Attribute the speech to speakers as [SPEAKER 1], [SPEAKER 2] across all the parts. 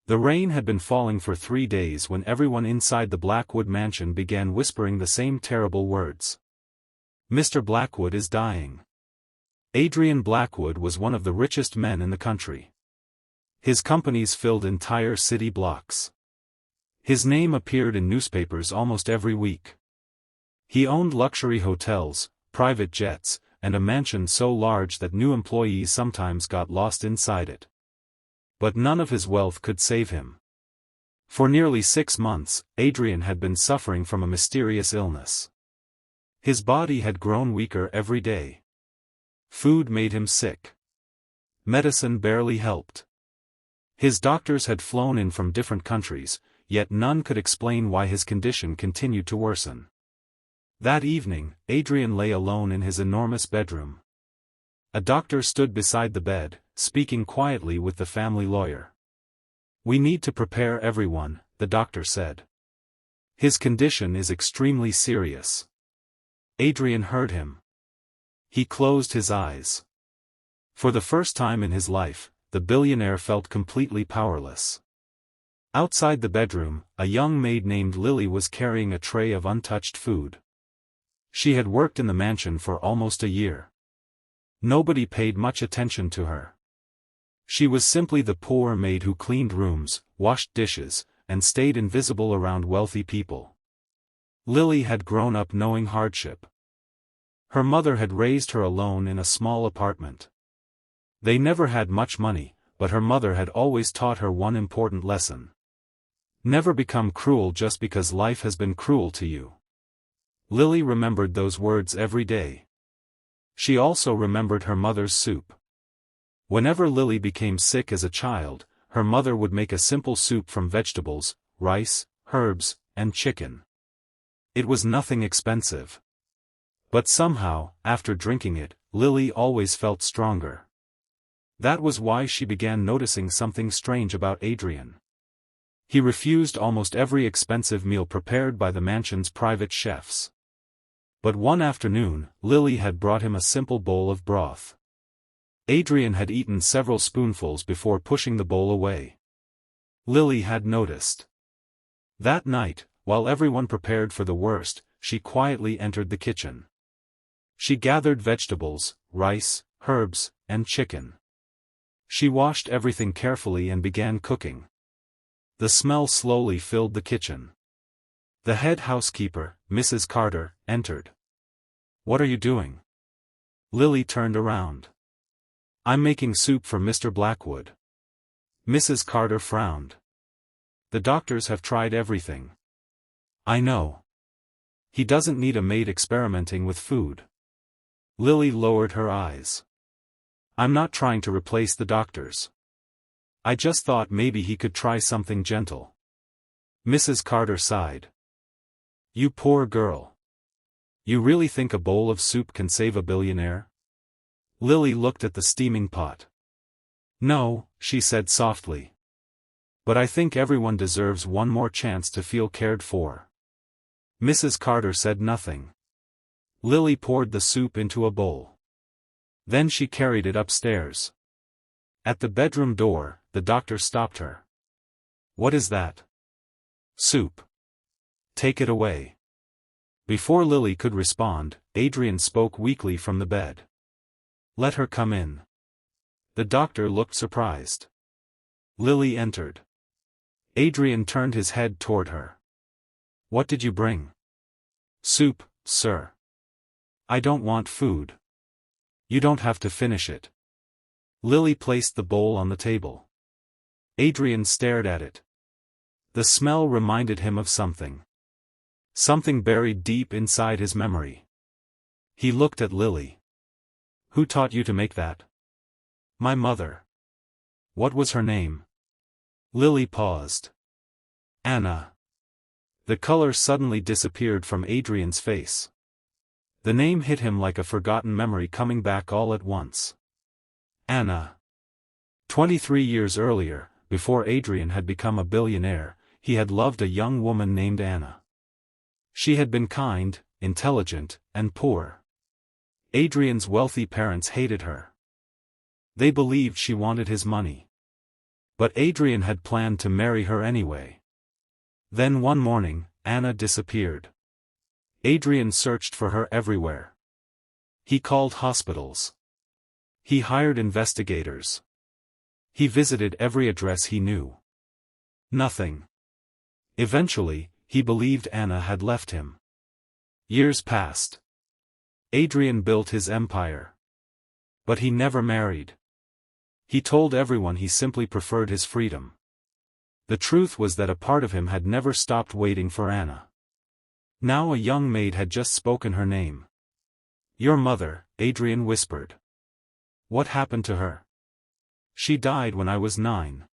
[SPEAKER 1] The rain had been falling for 3 days when everyone inside the Blackwood mansion began whispering the same terrible words. Mr. Blackwood is dying. Adrian Blackwood was one of the richest men in the country. His companies filled entire city blocks. His name appeared in newspapers almost every week. He owned luxury hotels, private jets, and a mansion so large that new employees sometimes got lost inside it. But none of his wealth could save him. For nearly 6 months, Adrian had been suffering from a mysterious illness. His body had grown weaker every day. Food made him sick. Medicine barely helped. His doctors had flown in from different countries, yet none could explain why his condition continued to worsen. That evening, Adrian lay alone in his enormous bedroom. A doctor stood beside the bed, speaking quietly with the family lawyer. "We need to prepare everyone," the doctor said. "His condition is extremely serious." Adrian heard him. He closed his eyes. For the first time in his life, the billionaire felt completely powerless. Outside the bedroom, a young maid named Lily was carrying a tray of untouched food. She had worked in the mansion for almost a year. Nobody paid much attention to her. She was simply the poor maid who cleaned rooms, washed dishes, and stayed invisible around wealthy people. Lily had grown up knowing hardship. Her mother had raised her alone in a small apartment. They never had much money, but her mother had always taught her one important lesson. Never become cruel just because life has been cruel to you. Lily remembered those words every day. She also remembered her mother's soup. Whenever Lily became sick as a child, her mother would make a simple soup from vegetables, rice, herbs, and chicken. It was nothing expensive. But somehow, after drinking it, Lily always felt stronger. That was why she began noticing something strange about Adrian. He refused almost every expensive meal prepared by the mansion's private chefs. But one afternoon, Lily had brought him a simple bowl of broth. Adrian had eaten several spoonfuls before pushing the bowl away. Lily had noticed. That night, while everyone prepared for the worst, she quietly entered the kitchen. She gathered vegetables, rice, herbs, and chicken. She washed everything carefully and began cooking. The smell slowly filled the kitchen. The head housekeeper, Mrs. Carter, entered. "What are you doing?" Lily turned around. "I'm making soup for Mr. Blackwood." Mrs. Carter frowned. "The doctors have tried everything." "I know. He doesn't need a maid experimenting with food." Lily lowered her eyes. "I'm not trying to replace the doctors. I just thought maybe he could try something gentle." Mrs. Carter sighed. "You poor girl. You really think a bowl of soup can save a billionaire?" Lily looked at the steaming pot. "No," she said softly. "But I think everyone deserves one more chance to feel cared for." Mrs. Carter said nothing. Lily poured the soup into a bowl. Then she carried it upstairs. At the bedroom door, the doctor stopped her. "What is that?" "Soup. Take it away." Before Lily could respond, Adrian spoke weakly from the bed. "Let her come in." The doctor looked surprised. Lily entered. Adrian turned his head toward her. "What did you bring?" "Soup, sir." "I don't want food." "You don't have to finish it." Lily placed the bowl on the table. Adrian stared at it. The smell reminded him of something. Something buried deep inside his memory. He looked at Lily. "Who taught you to make that?" "My mother." "What was her name?" Lily paused. "Anna." The color suddenly disappeared from Adrian's face. The name hit him like a forgotten memory coming back all at once. Anna. 23 years earlier, before Adrian had become a billionaire, he had loved a young woman named Anna. She had been kind, intelligent, and poor. Adrian's wealthy parents hated her. They believed she wanted his money. But Adrian had planned to marry her anyway. Then one morning, Anna disappeared. Adrian searched for her everywhere. He called hospitals. He hired investigators. He visited every address he knew. Nothing. Eventually, he believed Anna had left him. Years passed. Adrian built his empire. But he never married. He told everyone he simply preferred his freedom. The truth was that a part of him had never stopped waiting for Anna. Now a young maid had just spoken her name. "Your mother," Adrian whispered. "What happened to her?" "She died when I was 9.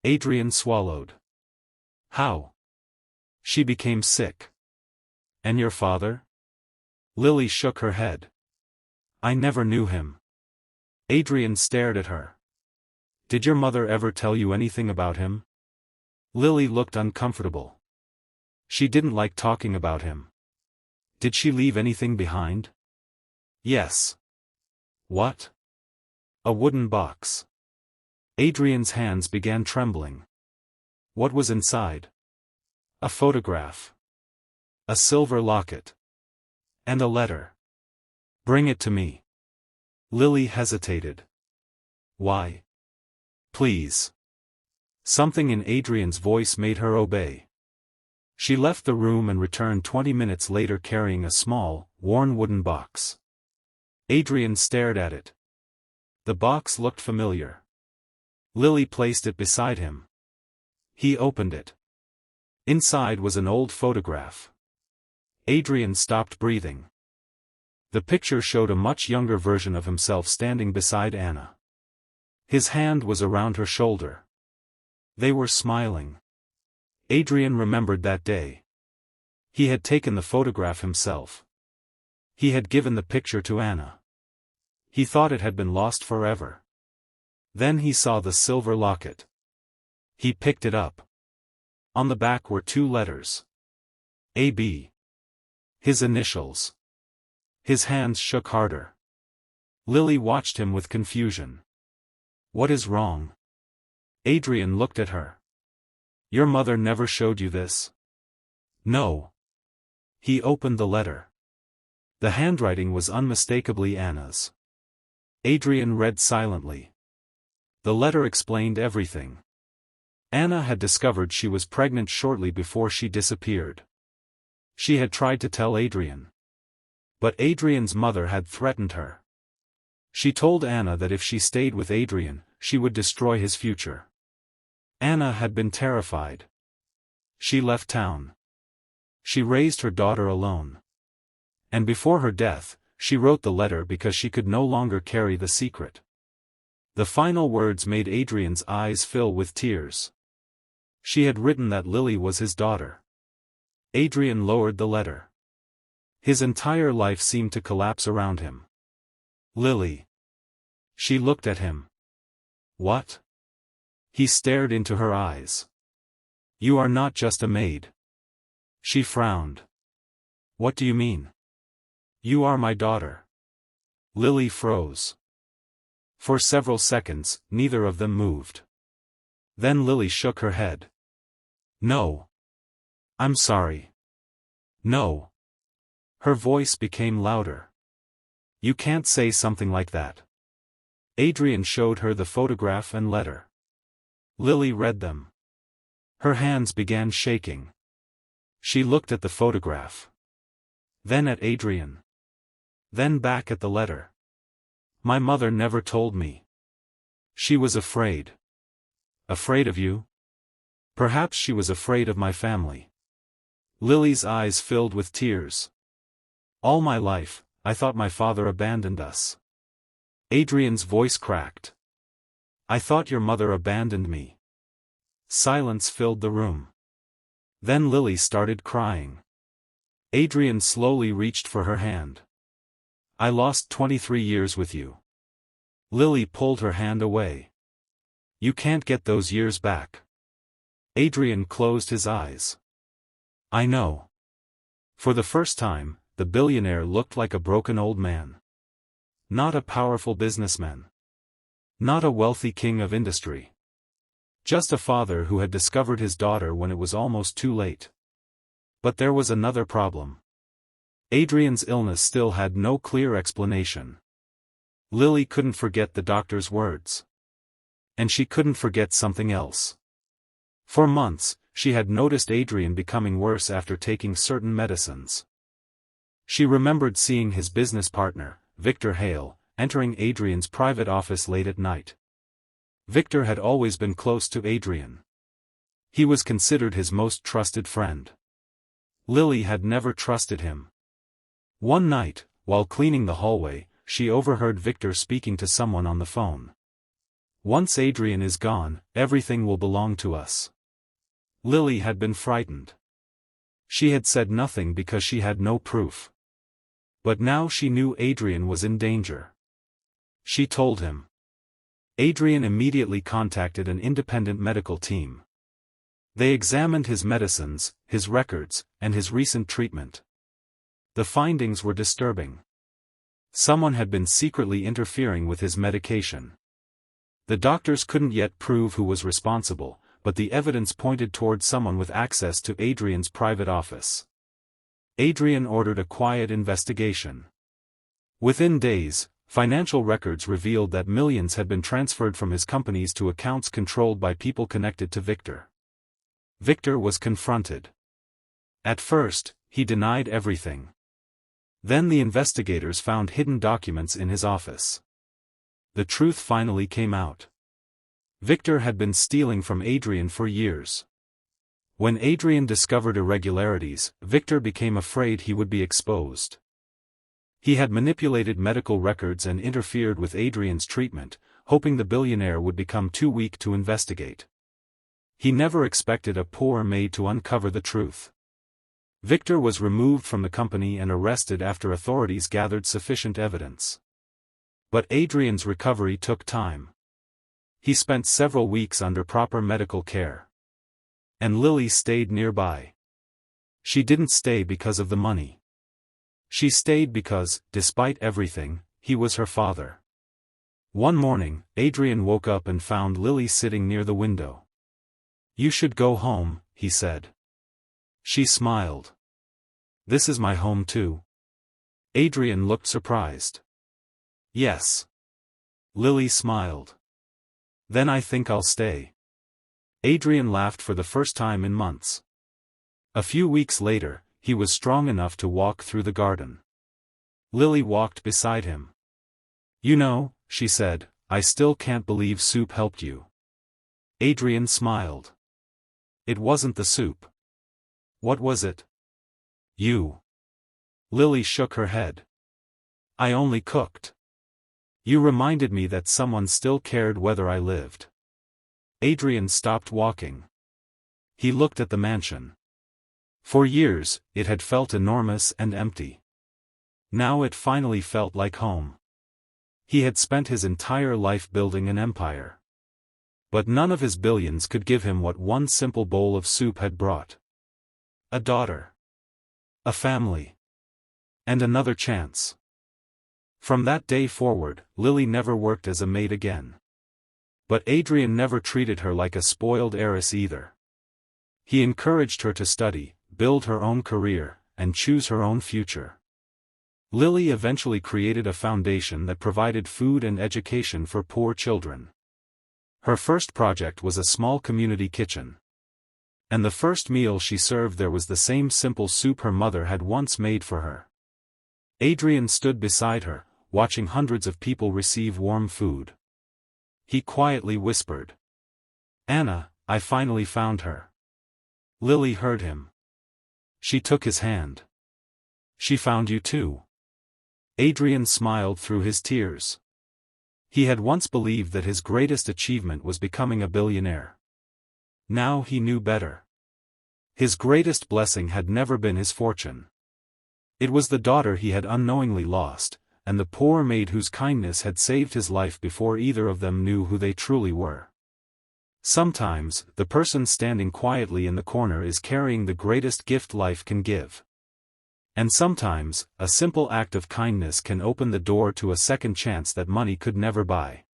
[SPEAKER 1] Adrian swallowed. "How?" "She became sick." "And your father?" Lily shook her head. "I never knew him." Adrian stared at her. "Did your mother ever tell you anything about him?" Lily looked uncomfortable. She didn't like talking about him. "Did she leave anything behind?" "Yes." "What?" "A wooden box." Adrian's hands began trembling. "What was inside?" "A photograph. A silver locket. And a letter." "Bring it to me." Lily hesitated. "Why?" "Please." Something in Adrian's voice made her obey. She left the room and returned 20 minutes later carrying a small, worn wooden box. Adrian stared at it. The box looked familiar. Lily placed it beside him. He opened it. Inside was an old photograph. Adrian stopped breathing. The picture showed a much younger version of himself standing beside Anna. His hand was around her shoulder. They were smiling. Adrian remembered that day. He had taken the photograph himself. He had given the picture to Anna. He thought it had been lost forever. Then he saw the silver locket. He picked it up. On the back were 2 letters. A.B. His initials. His hands shook harder. Lily watched him with confusion. "What is wrong?" Adrian looked at her. "Your mother never showed you this?" "No." He opened the letter. The handwriting was unmistakably Anna's. Adrian read silently. The letter explained everything. Anna had discovered she was pregnant shortly before she disappeared. She had tried to tell Adrian. But Adrian's mother had threatened her. She told Anna that if she stayed with Adrian, she would destroy his future. Anna had been terrified. She left town. She raised her daughter alone. And before her death, she wrote the letter because she could no longer carry the secret. The final words made Adrian's eyes fill with tears. She had written that Lily was his daughter. Adrian lowered the letter. His entire life seemed to collapse around him. "Lily." She looked at him. "What?" He stared into her eyes. "You are not just a maid." She frowned. "What do you mean?" "You are my daughter." Lily froze. For several seconds, neither of them moved. Then Lily shook her head. "No. I'm sorry. No." Her voice became louder. "You can't say something like that." Adrian showed her the photograph and letter. Lily read them. Her hands began shaking. She looked at the photograph. Then at Adrian. Then back at the letter. "My mother never told me. She was afraid." "Afraid of you?" "Perhaps she was afraid of my family." Lily's eyes filled with tears. "All my life, I thought my father abandoned us." Adrian's voice cracked. "I thought your mother abandoned me." Silence filled the room. Then Lily started crying. Adrian slowly reached for her hand. "I lost 23 years with you." Lily pulled her hand away. "You can't get those years back." Adrian closed his eyes. "I know." For the first time, the billionaire looked like a broken old man. Not a powerful businessman. Not a wealthy king of industry. Just a father who had discovered his daughter when it was almost too late. But there was another problem. Adrian's illness still had no clear explanation. Lily couldn't forget the doctor's words. And she couldn't forget something else. For months, she had noticed Adrian becoming worse after taking certain medicines. She remembered seeing his business partner, Victor Hale, entering Adrian's private office late at night. Victor had always been close to Adrian. He was considered his most trusted friend. Lily had never trusted him. One night, while cleaning the hallway, she overheard Victor speaking to someone on the phone. "Once Adrian is gone, everything will belong to us." Lily had been frightened. She had said nothing because she had no proof. But now she knew Adrian was in danger. She told him. Adrian immediately contacted an independent medical team. They examined his medicines, his records, and his recent treatment. The findings were disturbing. Someone had been secretly interfering with his medication. The doctors couldn't yet prove who was responsible, but the evidence pointed toward someone with access to Adrian's private office. Adrian ordered a quiet investigation. Within days, financial records revealed that millions had been transferred from his companies to accounts controlled by people connected to Victor. Victor was confronted. At first, he denied everything. Then the investigators found hidden documents in his office. The truth finally came out. Victor had been stealing from Adrian for years. When Adrian discovered irregularities, Victor became afraid he would be exposed. He had manipulated medical records and interfered with Adrian's treatment, hoping the billionaire would become too weak to investigate. He never expected a poor maid to uncover the truth. Victor was removed from the company and arrested after authorities gathered sufficient evidence. But Adrian's recovery took time. He spent several weeks under proper medical care. And Lily stayed nearby. She didn't stay because of the money. She stayed because, despite everything, he was her father. One morning, Adrian woke up and found Lily sitting near the window. "You should go home," he said. She smiled. "This is my home too." Adrian looked surprised. "Yes." Lily smiled. "Then I think I'll stay." Adrian laughed for the first time in months. A few weeks later, he was strong enough to walk through the garden. Lily walked beside him. "You know," she said, "I still can't believe soup helped you." Adrian smiled. "It wasn't the soup." "What was it?" "You." Lily shook her head. "I only cooked. You reminded me that someone still cared whether I lived." Adrian stopped walking. He looked at the mansion. For years, it had felt enormous and empty. Now it finally felt like home. He had spent his entire life building an empire. But none of his billions could give him what one simple bowl of soup had brought. A daughter. A family. And another chance. From that day forward, Lily never worked as a maid again. But Adrian never treated her like a spoiled heiress either. He encouraged her to study, build her own career, and choose her own future. Lily eventually created a foundation that provided food and education for poor children. Her first project was a small community kitchen. And the first meal she served there was the same simple soup her mother had once made for her. Adrian stood beside her, watching hundreds of people receive warm food. He quietly whispered, "Anna, I finally found her." Lily heard him. She took his hand. "She found you too." Adrian smiled through his tears. He had once believed that his greatest achievement was becoming a billionaire. Now he knew better. His greatest blessing had never been his fortune. It was the daughter he had unknowingly lost, and the poor maid whose kindness had saved his life before either of them knew who they truly were. Sometimes, the person standing quietly in the corner is carrying the greatest gift life can give. And sometimes, a simple act of kindness can open the door to a second chance that money could never buy.